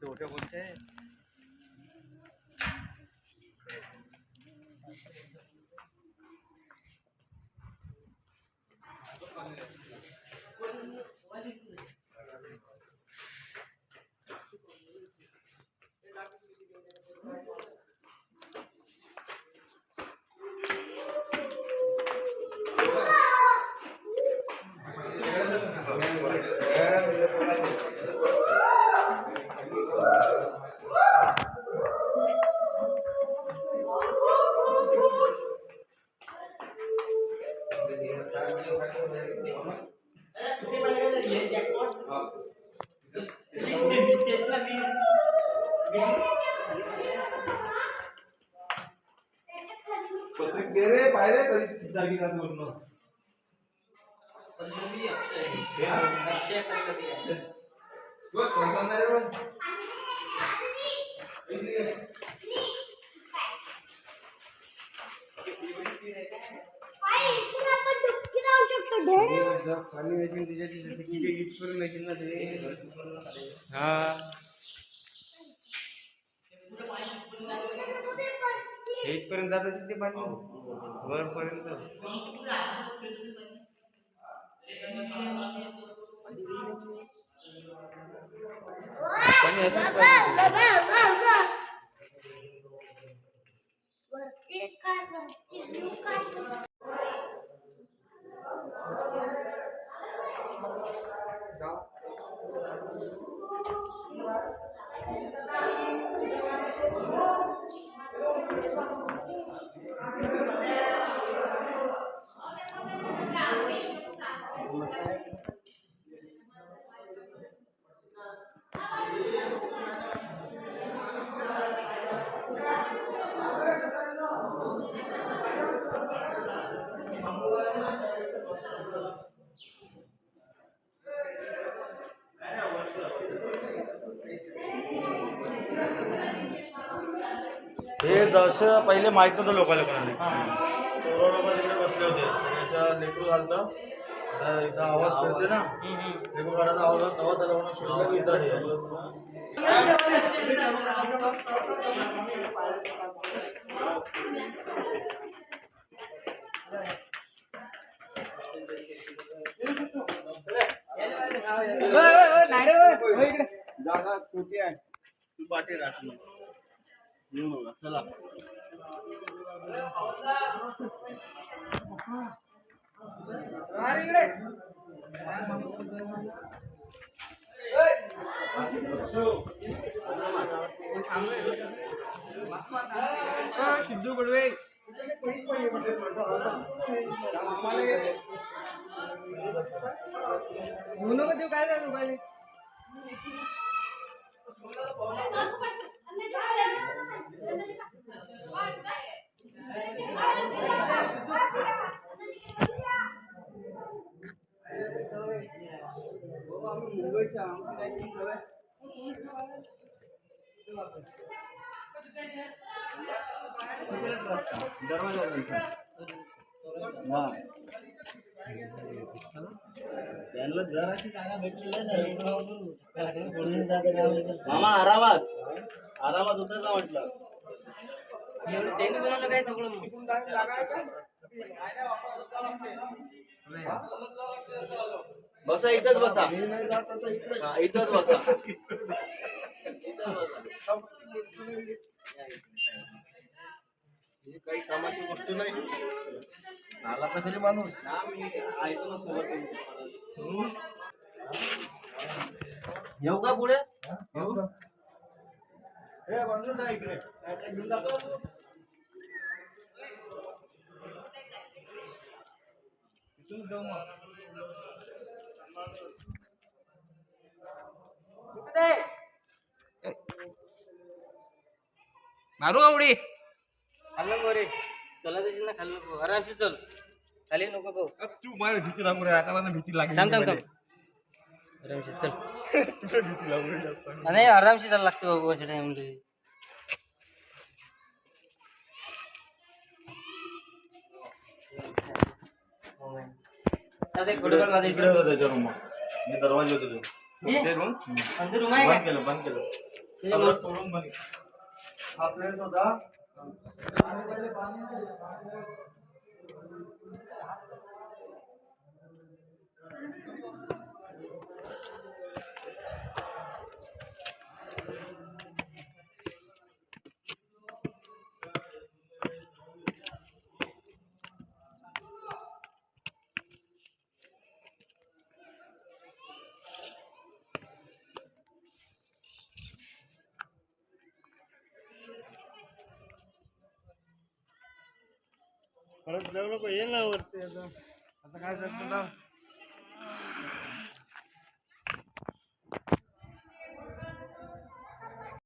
छोटे कोणते पत्रिक दे रे पायरे कधी जागी जात बोलणं बघ प्रसन्न रे बघ पाणी वेचून तिच्याची किती इथपर्यंत वेचीन ना ते हा इथपर्यंत जात असेल ते पाणी वरपर्यंत पाणी असंच हे जसं पहिले माहीत नव्हतं लोकांना कोणाला सर्व लोक तिकडे बसले होते त्याचा लेकरू घालतं इथं आवाज करते ना लेकरू काढायचा आवाज तेव्हा त्याला म्हणून शिकलं की इथं जागा छोटी आहे तू बाटे राखली चला सिद्धू कडवे काय झालं पाहिजे त्यांना जराशी जागा भेटलेली मामा आरामात होतं का म्हटलं त्यांनी बनवलं काय सगळं बसा इथंच बसा इथंच बसा ही काही कामाची गोष्ट नाही आला तर तरी माणूस ऐकू ना सोबत येऊ का पुढे हे बनून जा इकडे घेऊन जातो इथून जाऊ मग मारू आवडी खाल्लं गोरे चला त्याची ना खाल्लं आरामशी चल खाली नको भाऊ तू मला भीती लागू रे आता मला भीती लागली थांब थांब थांब आरामशी चल तुला भीती लागू रे जास्त नाही आरामशी चालला लागते बाबू अशा टाइममध्ये इकडे होता त्याच्या रूम हे दरवाजे होते हे? ते रूम अंदर रूम आहे का? बंद केलं त्याच्यामुळे तोडून बंद केलं. हा प्लेस होता. परत जाऊ नको ये ना वरती आता काय करतो